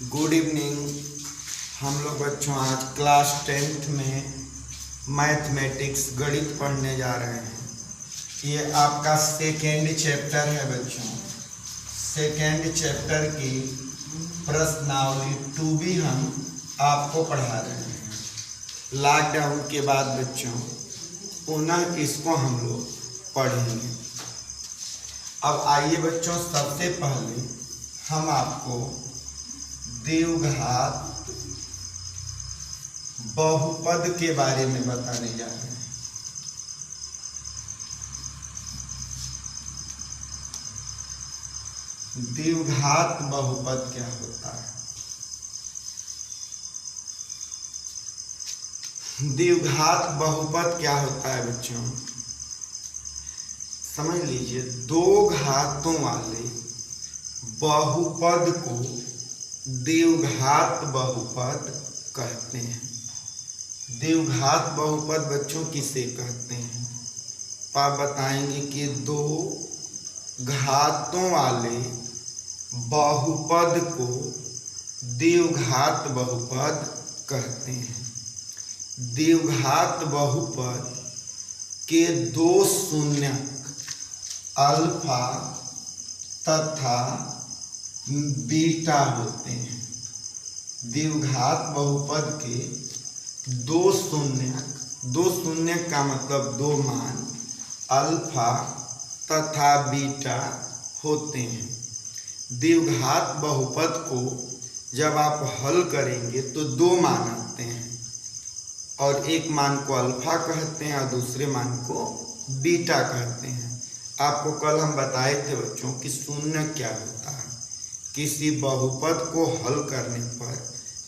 Good evening. हम लोग बच्चों आज क्लास 10th में मैथमेटिक्स गणित पढ़ने जा रहे हैं। ये आपका सेकेंड चैप्टर है बच्चों। सेकेंड चैप्टर की प्रश्नावली 2B हम आपको पढ़ा रहे हैं। लॉकडाउन के बाद बच्चों पुनः इसको हम लोग पढ़ेंगे। अब आइए बच्चों, सबसे पहले हम आपको द्विघात बहुपद के बारे में बताने जा रहे हैं। द्विघात बहुपद क्या होता है? द्विघात बहुपद क्या होता है बच्चों? समझ लीजिए, दो घातों वाले बहुपद को द्विघात बहुपद कहते हैं। द्विघात बहुपद बच्चों किसे कहते हैं? तो आप बताएंगे कि दो घातों वाले बहुपद को द्विघात बहुपद कहते हैं। द्विघात बहुपद के दो शून्यक अल्फा तथा बीटा होते हैं। द्विघात बहुपद के दो शून्यक का मतलब दो मान अल्फा तथा बीटा होते हैं। द्विघात बहुपद को जब आप हल करेंगे तो दो मान आते हैं और एक मान को अल्फा कहते हैं और दूसरे मान को बीटा कहते हैं। आपको कल हम बताए थे बच्चों कि शून्य क्या होता है। किसी बहुपद को हल करने पर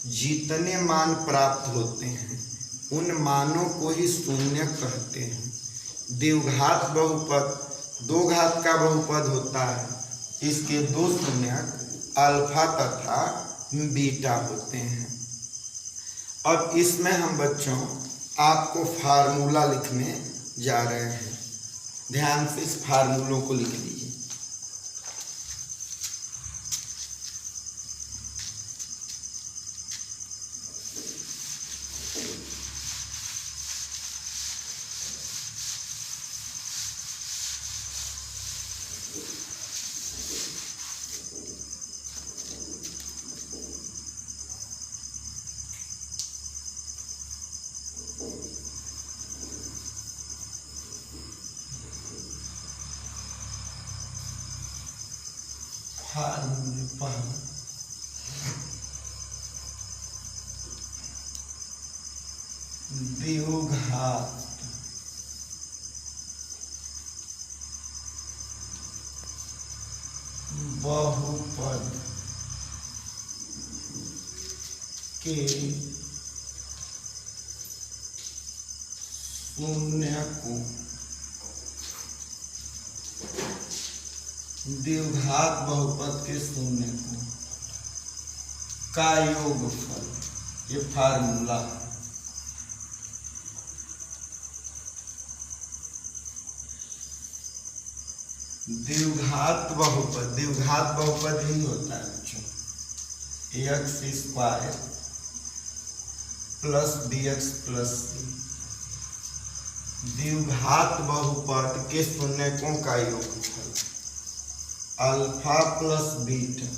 जितने मान प्राप्त होते हैं उन मानों को ही शून्य कहते हैं। द्विघात बहुपद दो घात का बहुपद होता है। इसके दो शून्यक अल्फा तथा बीटा होते हैं। अब इसमें हम बच्चों आपको फार्मूला लिखने जा रहे हैं। ध्यान से इस फार्मूलों को लिख लीजिए। द्विघात बहुपद के शून्यकों द्विघात बहुपद के शून्यकों का योगफल, ये फार्मूला है। द्विघात बहुपद ही होता है बच्चों, x² plus bx plus c। द्विघात बहुपद के शून्यकों का योगफल alpha plus beta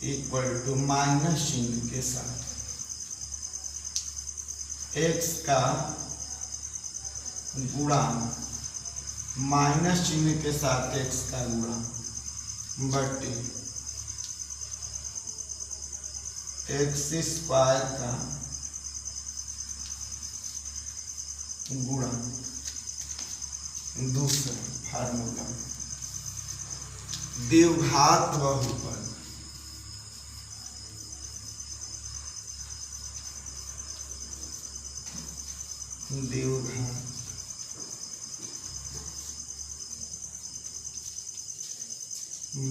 equal to minus चिन्ह के साथ x का गुणांक माइनस चिन्ह के साथ x का गुणा बटे x² का गुणा। दूसरा फार्मूला द्विघात बहुपद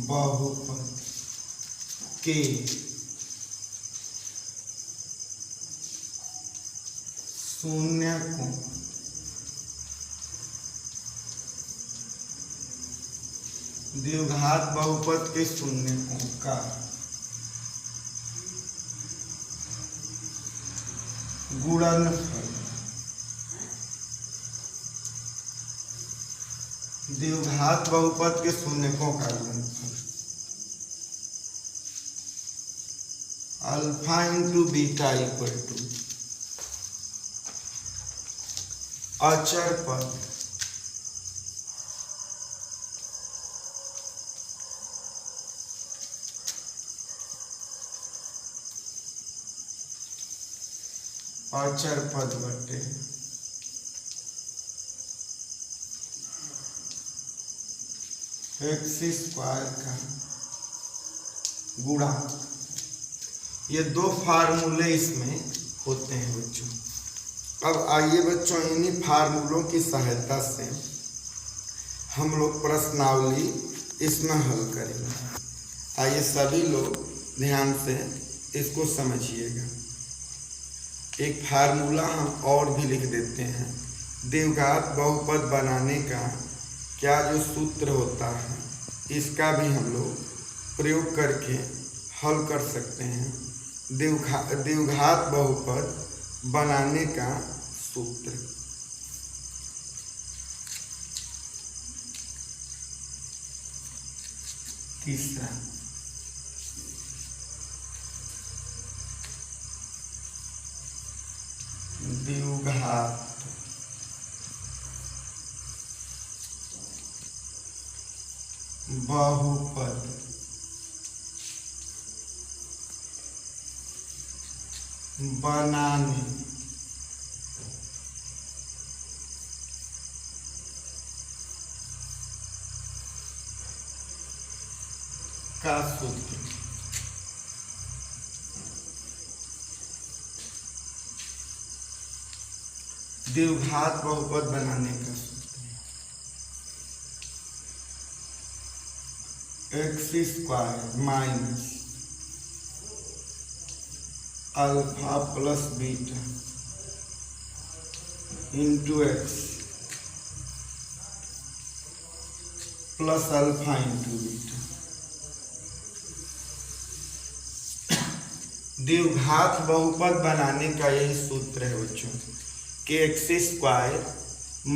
बहुपद के शून्यकों द्विघात बहुपद के शून्यकों का गुणनफल द्विघात बहुपद के शून्यकों का गुणनफल alpha into beta equal to अचर पद अचर पद बटे एक्स स्क्वायर का गुणा। ये दो फार्मूले इसमें होते हैं बच्चों। अब आइए बच्चों इन्हीं फार्मूलों की सहायता से हम लोग प्रश्नावली इसमें हल करेंगे। आइए सभी लोग ध्यान से इसको समझिएगा। एक फार्मूला हम और भी लिख देते हैं। द्विघात बहुपद बनाने का क्या जो सूत्र होता है इसका भी हम लोग प्रयोग करके हल कर सकते हैं। द्विघात बहुपद बनाने का सूत्र तीसरा, द्विघात बहुपद बनाने का सूत्र। द्विघात बहुपद बनाने का सूत्र x square minus alpha plus beta into X plus alpha into beta. द्विघात बहुपद बनाने का यही सूत्र है बच्चों कि एक्स स्क्वायर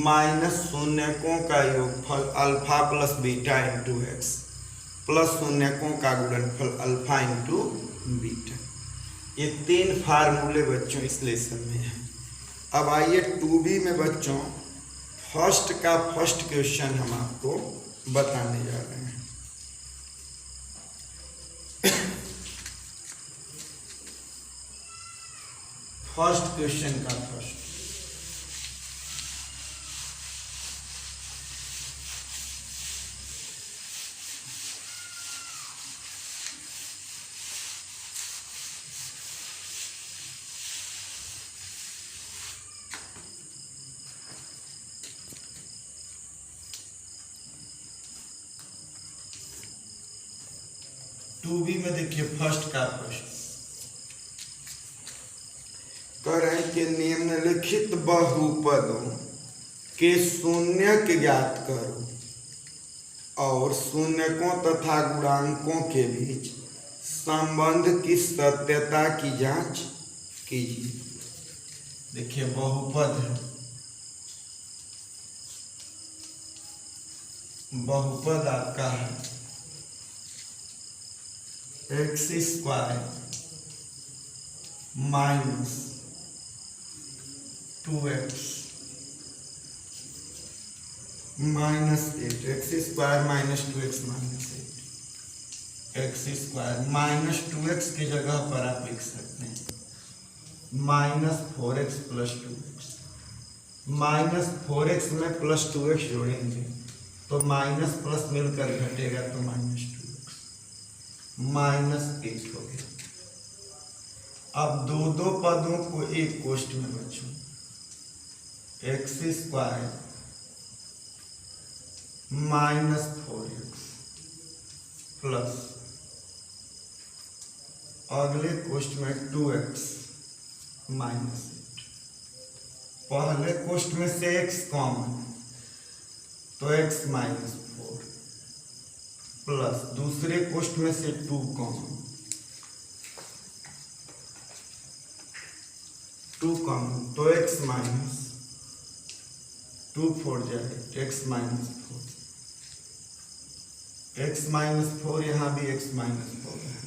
माइनस शून्यकों का योगफल alpha plus beta into X plus शून्यकों का गुणनफल अल्फा इंटू बीटा। ये तीन फार्मूले बच्चों इस लेसन में हैं। अब आइए 2B में बच्चों फर्स्ट का फर्स्ट क्वेश्चन हम आपको बताने जा रहे हैं। फर्स्ट क्वेश्चन का फर्स्ट, टू बी में देखिए फर्स्ट का प्रश्न कह रहे हैं कि निम्नलिखित बहुपदों के शून्यक ज्ञात करो और शून्यकों तथा गुणांकों के बीच संबंध की सत्यता की जांच कीजिए। देखिए बहुपद है, बहुपद आपका है x square minus 2x minus 8, x square minus 2x minus 8, x square minus 2x की जगह पर आप लिख सकते हैं minus 4x plus 2x। Minus 4x में प्लस 2x जोड़ेंगे तो माइनस प्लस मिलकर घटेगा तो माइनस 2x माइनस 8 हो गया। अब दो पदों को एक कोष्ठ में बच्चों x square minus 4x plus अगले कोष्ठ में 2x माइनस 8। पहले कोष्ठ में से x कॉमन तो x माइनस 4 प्लस दूसरे कोष्ठ में से 2 कॉमन 2 कॉमन, तो x माइनस 2 4 जाए x माइनस 4, x माइनस 4, यहाँ भी x माइनस 4 है,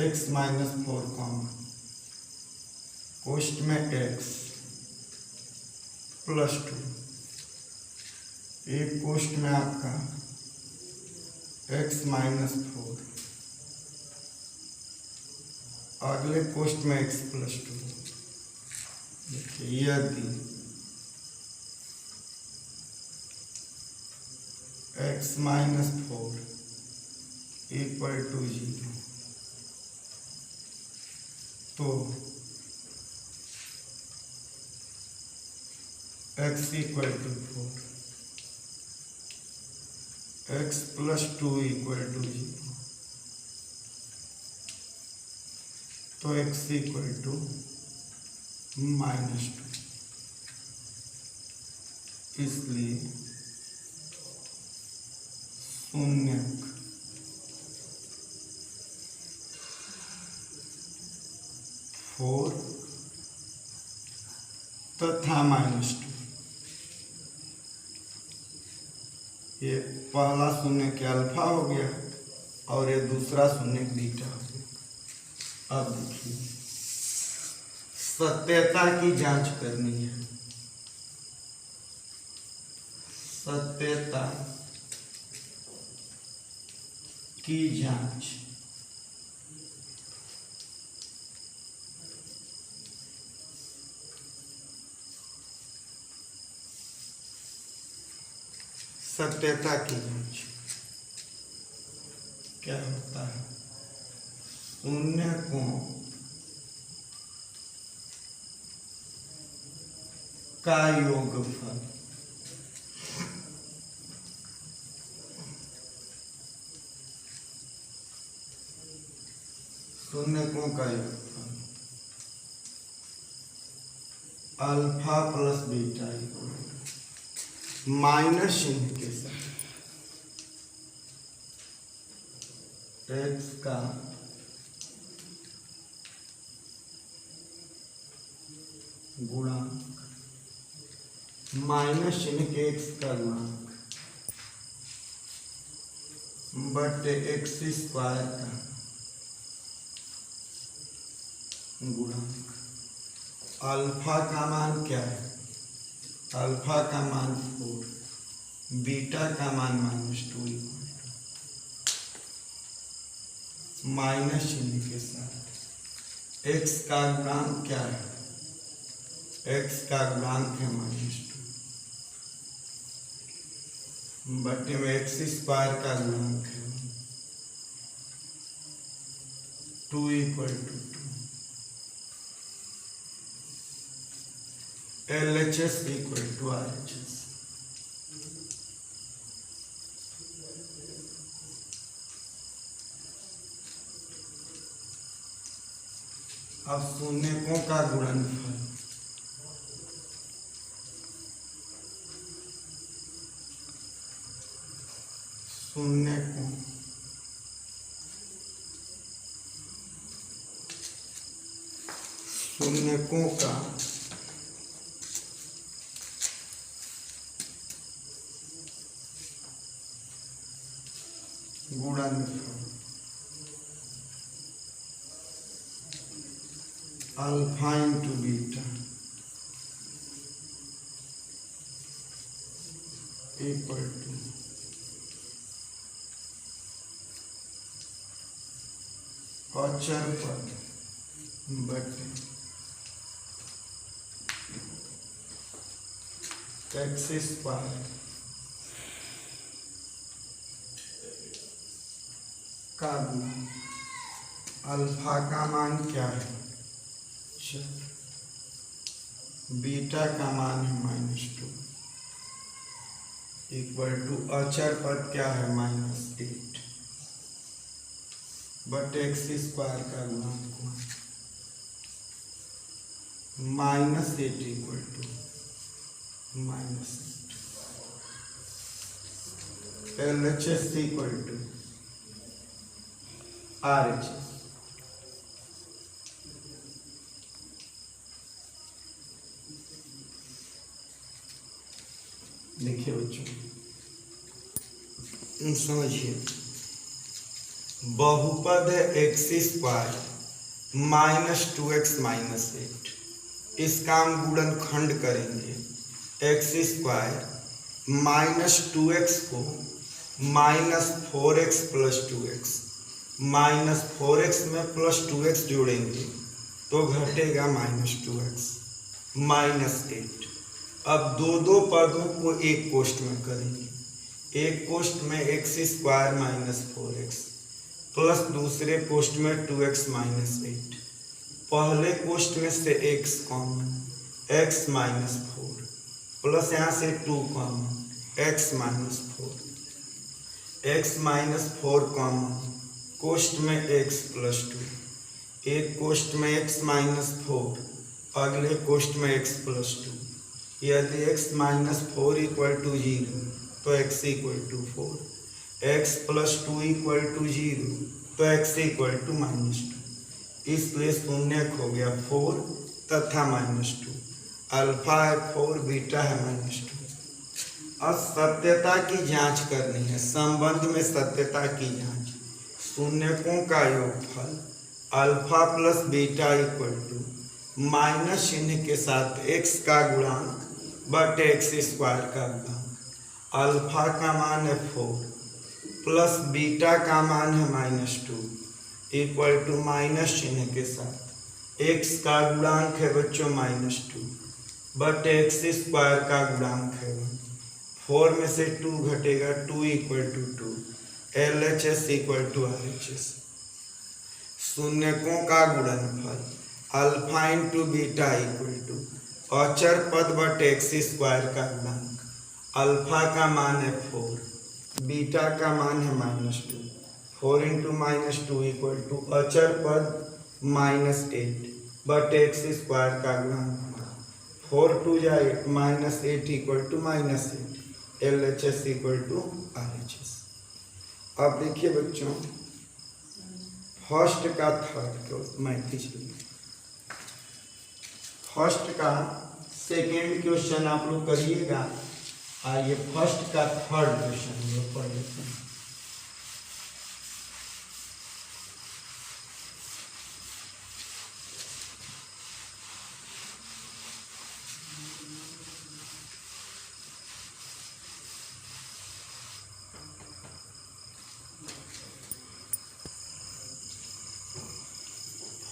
x माइनस 4 कॉमन, कोष्ट में x प्लस 2, एक कोष्ट में आपका x माइनस 4, अगले कोष्ट में x प्लस 2। देखिए यदि x माइनस 4 इक्वल टू 0, तो x equal to 4, x plus 2 equal to 0, तो x इक्वल टू माइनस 2। इसलिए शून्यक फोर तथा माइनस 2, ये पहला शून्यक अल्फा हो गया और ये दूसरा शून्यक बीटा हो गया। अब देखिए सत्यता की जांच करनी है। सत्यता की जांच, सत्यता की जांच क्या होता है? शून्य को का योगफल, शून्यकों का योगफल अल्फा प्लस बीटा माइनस चिन्ह के साथ x का गुणांक माइनस चिन्ह के x का गुणांक बटे x स्क्वायर का गुणांक। अल्फा का मान क्या है? अल्फा का मान 4, बीटा का मान -2 माइनस चिन्ह के साथ x का गुणांक क्या है? x का गुणांक है -2 बटे में x स्क्वायर का गुणांक है 2 = 2। LHS = RHS। अब शून्यकों का गुणनफल, शून्यकों का गुणनफल alpha into beta equal to अचर पद बटे x स्क्वायर का गुणा। अल्फा का मान क्या है? बीटा का मान है -2 इक्वल टू अचर पद क्या है? -8 बट x स्क्वायर का गुणांक -8 equal to -8। LHS equal to RHS। देखिए बच्चों, समझिए, बहुपद है x square minus 2x minus 8। इसका हम गुणनखंड करेंगे। एक्स स्क्वायर माइनस 2x को minus 4x plus 2x, minus 4x में प्लस 2x जोड़ेंगे तो घटेगा माइनस 2x माइनस 8। अब दो पदों को एक कोष्ठ में करेंगे। एक कोष्ठ में x square minus 4x plus दूसरे कोष्ठ में 2x माइनस 8। पहले कोष्ठ में से x common, x minus 4 plus यहाँ से 2 common, x minus 4, x minus 4 common, कोष्ठ में x प्लस 2। एक कोष्ठ में x माइनस 4, अगले कोष्ठ में x प्लस 2। यदि x माइनस 4 इक्वल टू 0 तो x equal to 4, x plus 2 equal to 0 तो x इक्वल टू माइनस 2। इसलिए शून्य हो गया 4 तथा माइनस 2। अल्फा है 4, बीटा है माइनस 2। अब सत्यता की जांच करनी है। संबंध में सत्यता की जांच, शून्यकों का योगफल alpha plus beta equal to minus चिन्ह के साथ x का गुणांक बटे एक्स स्क्वायर का गुणांक। अल्फा का मान है 4 प्लस बीटा का मान है माइनस 2 इक्वल टू माइनस चिन्ह के साथ x का गुणांक है बच्चों माइनस 2 बट एक्स स्क्वायर का गुणांक है 1। 4 में से 2 घटेगा, 2 equal to 2, LHS equal to RHS। शून्यकों का गुणनफल alpha into beta equal to अचर पद बट एक्स स्क्वायर का गुणांक। अल्फा का मान है 4, बीटा का मान है minus 2, 4 into minus 2 equal to अचर पद माइनस 8 बट एक्स स्क्वायर का गुणांक। 4 टू जा 8, minus 8 equal to minus 8, LHS equal to RHS। अब देखिए बच्चों, फर्स्ट का थर्ड को मैं खींचिए। फर्स्ट का सेकेंड क्वेश्चन आप लोग करिएगा। आइए फर्स्ट का थर्ड क्वेश्चन हम लोग पढ़ लेते हैं।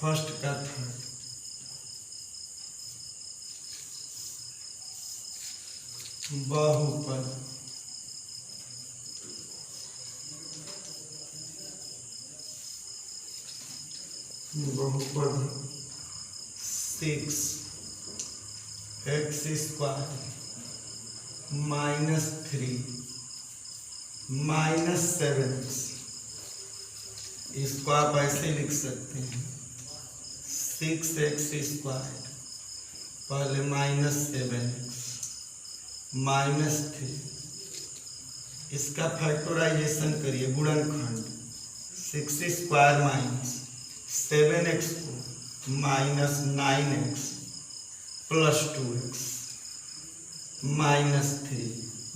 फर्स्ट का थर्ड, बहुपद बहुपद 6x square minus 3 minus 7x, इसको आप ऐसे लिख सकते हैं 6x स्क्वायर पहले माइनस 7x माइनस 3, इसका फैक्टराइजेशन करिए गुणनखंड। 6 स्क्वायर माइनस 7x को minus 9x plus 2x minus 3।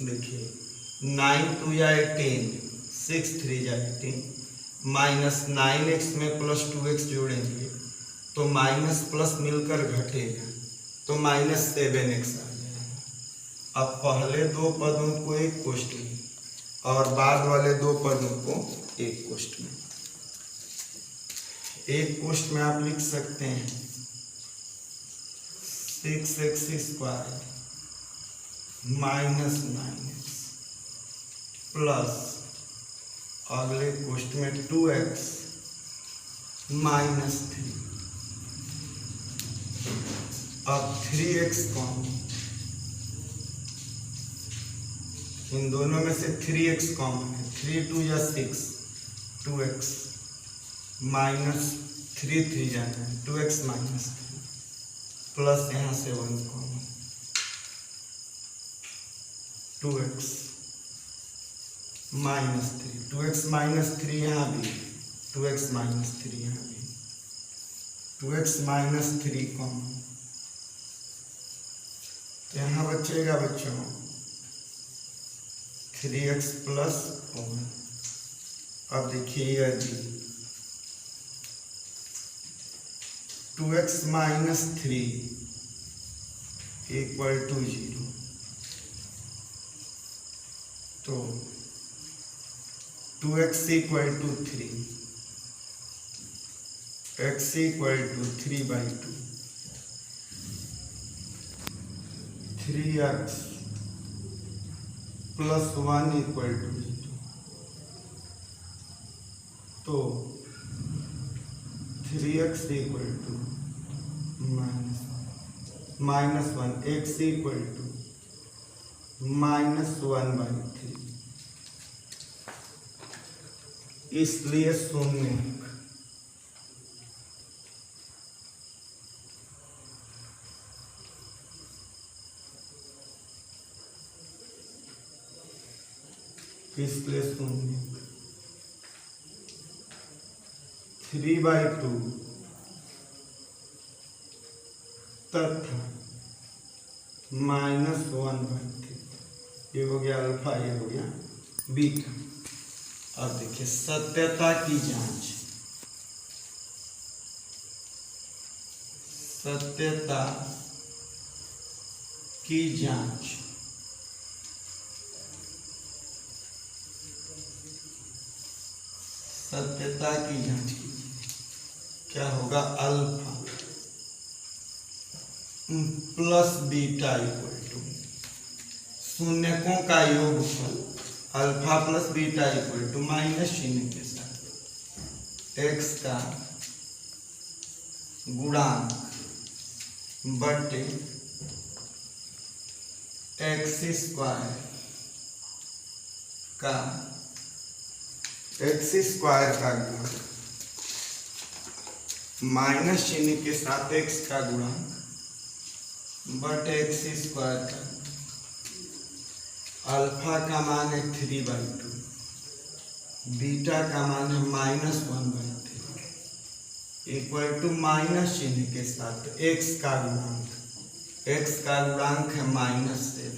देखिए 9 2 या 18, 6 3 या 18, माइनस 9x में प्लस 2x जोड़ेंगे तो माइनस प्लस मिलकर घटेगा तो माइनस 7x आ जाएगा। अब पहले दो पदों को एक कोष्ठ में और बाद वाले दो पदों को एक कोष्ठ में। एक कोष्ठ में आप लिख सकते हैं 6x square minus 9x plus अगले कोष्ठ में 2x माइनस 3। अब 3x कॉमन, इन दोनों में से 3x कॉमन है। 3 2 या 6, 2x माइनस 3 3 जाना है 2x माइनस 3 प्लस यहाँ से 1 common 2x minus 3, 2x minus 3 यहाँ भी, 2x माइनस 3 यहाँ भी, 2x माइनस 3 कॉमन। तो यहाँ बचेगा बच्चों 3x प्लस 1। अब देखिए यदि 2x माइनस 3 इक्वल टू 0 तो 2x equal to 3, x equal to 3/2, 3x plus 1 equal to 0 तो 3x equal to minus 1, x equal to -1/3, इसलिए शून्य इसलिए शून्य 3/2 तथा -1/3, ये हो गया अल्फा, ये हो गया बीटा। अब देखिए सत्यता की जांच, सत्यता की जांच, सत्यता की जांच कीजिए। क्या होगा? Alpha plus beta equal to शून्यकों का योगफल, alpha plus beta equal to minus चिन्ह के साथ x का गुणांक बटे x स्क्वायर का गुणांक माइनस चिन्ह के साथ x का गुणांक बटे x स्क्वायर का, अल्फा का मान है 3/2, बीटा का मान है -1/3 इक्वल टू माइनस चिन्ह के साथ x का गुणांक, x का गुणांक है -7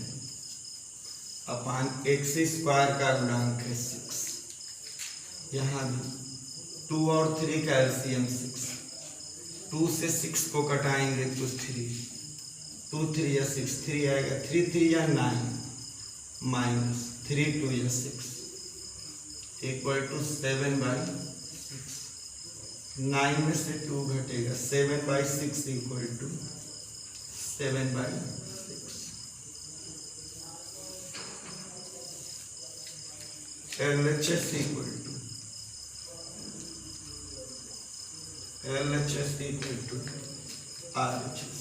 अपान x स्क्वायर का गुणांक है 6। यहाँ भी 2 और 3 का एलसीएम 6, 2 से 6 को कटाएंगे तो 3, 2 3 या 6, 3 आएगा, 3 3 या 9 माइनस 3 2 या 6 इक्वल टू 7/6, 9 में से 2 घटेगा, 7/6 equal to 7/6। LHS equal to RHS।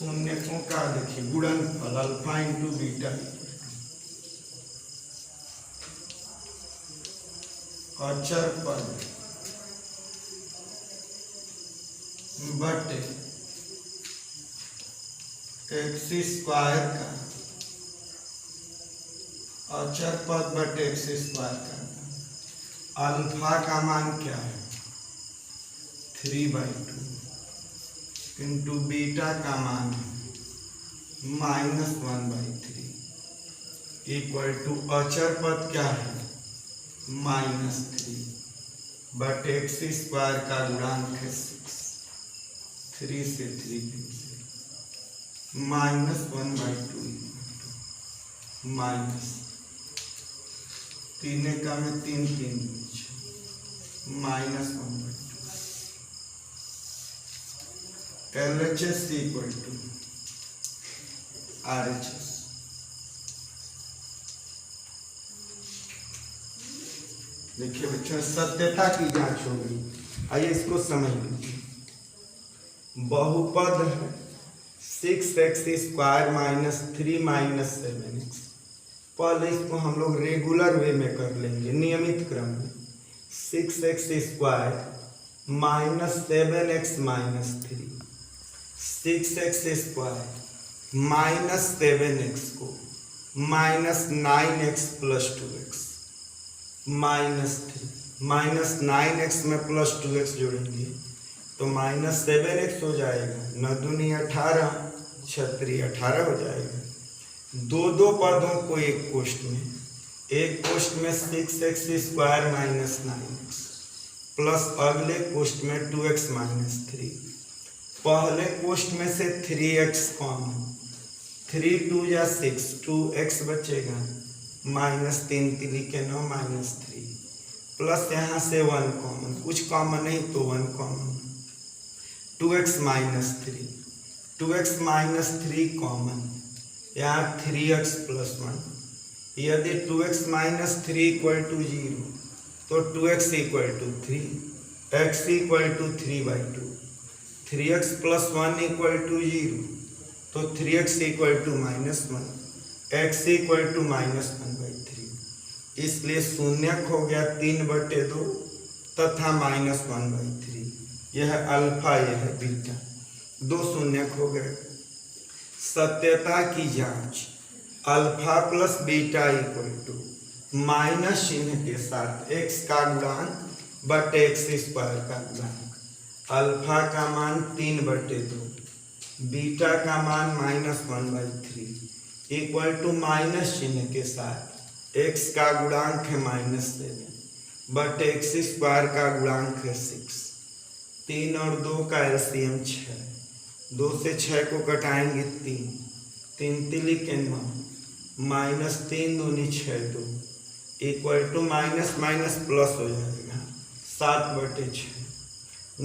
शून्यकों का देखिए गुणनफल अल्फा इंटू बीटा अचर पद बटे x स्क्वायर का, अचर पद बटे x स्क्वायर का, अल्फा का मान क्या है 3/2 इंटू बीटा का मान -1/3 इक्वल टू अचर पद क्या है -3 बटे x स्क्वायर का गुणांक है 6, 3 से 3 -1/2 माइनस 3 का में 3 3 -1/2। LHS equal to RHS। देखिए बच्चों सत्यता की जांच होगी, आइए इसको समझ लीजिए। बहुपद है 6x स्क्वायर -3 -7x, पहले इसको हम लोग रेगुलर वे में कर लेंगे, नियमित क्रम में। 6x square -7x -3, 6x square -7x को -9x + 2x -3 -9x में +2x जोड़ेंगे तो -7x हो जाएगा, 9 दूनी 18 6 18 हो जाएगा। दो पदों को एक कोष्ठ में, एक कोष्ठ में 6x square minus 9x plus अगले कोष्ठ में 2x माइनस 3। पहले कोष्ठ में से 3x कॉमन, 3 2 या 6, 2x बचेगा माइनस 3 3 के 9 माइनस 3 प्लस यहाँ से 1 कॉमन, कुछ कॉमन नहीं तो 1 common, 2x minus 3, 2x minus 3 common, यहाँ 3x प्लस 1। यदि 2x माइनस 3 इक्वल टू 0 तो 2x equal to 3, x equal to 3/2, 3x plus 1 equal to 0 तो 3x equal to minus 1, x equal to minus 1/3। इसलिए शून्यक हो गया 3/2 तथा माइनस 1/3। यह alpha, यह बीटा, दो शून्यक हो गए। सत्यता की जांच, alpha plus beta equal to minus चिन्ह के साथ x का गुणांक बटे x स्क्वायर का गुणांक। अल्फा का मान 3/2, बीटा का मान माइनस 1/3 इक्वल टू माइनस चिन्ह के साथ x का गुणांक है -7 बटे x स्क्वायर का गुणांक है 6। 3 और 2 का एलसीएम 6, 2 से 6 को कटाएंगे 3, 3 3 के 9 माइनस 3 दूनी 6 2 equal to minus minus plus हो जाएगा 7/6।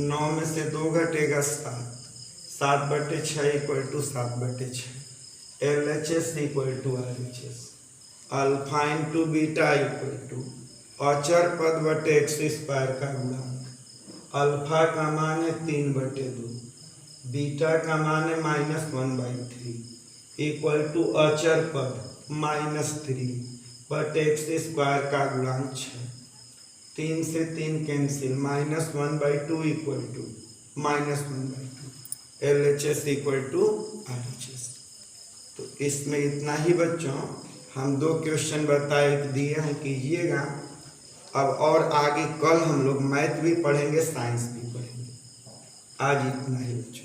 9 में से 2 घटेगा 7, 7/6 equal to 7/6। LHS equal to RHS। Alpha into beta equal to अचर पद बटे x स्क्वायर का गुणांक। अल्फा का मान है 3/2, बीटा का मान है -1/3 इक्वल टू अचर पद -3 बटे x स्क्वायर का गुणांक 6। 3 से 3 cancel, -1/2 equal to -1/2। LHS equal to RHS। तो इसमें इतना ही बच्चों, हम 2 क्वेश्चन बताए दिए हैं, कीजिएगा। अब और आगे कल हम लोग मैथ भी पढ़ेंगे, साइंस भी पढ़ेंगे। आज इतना ही बच्चों।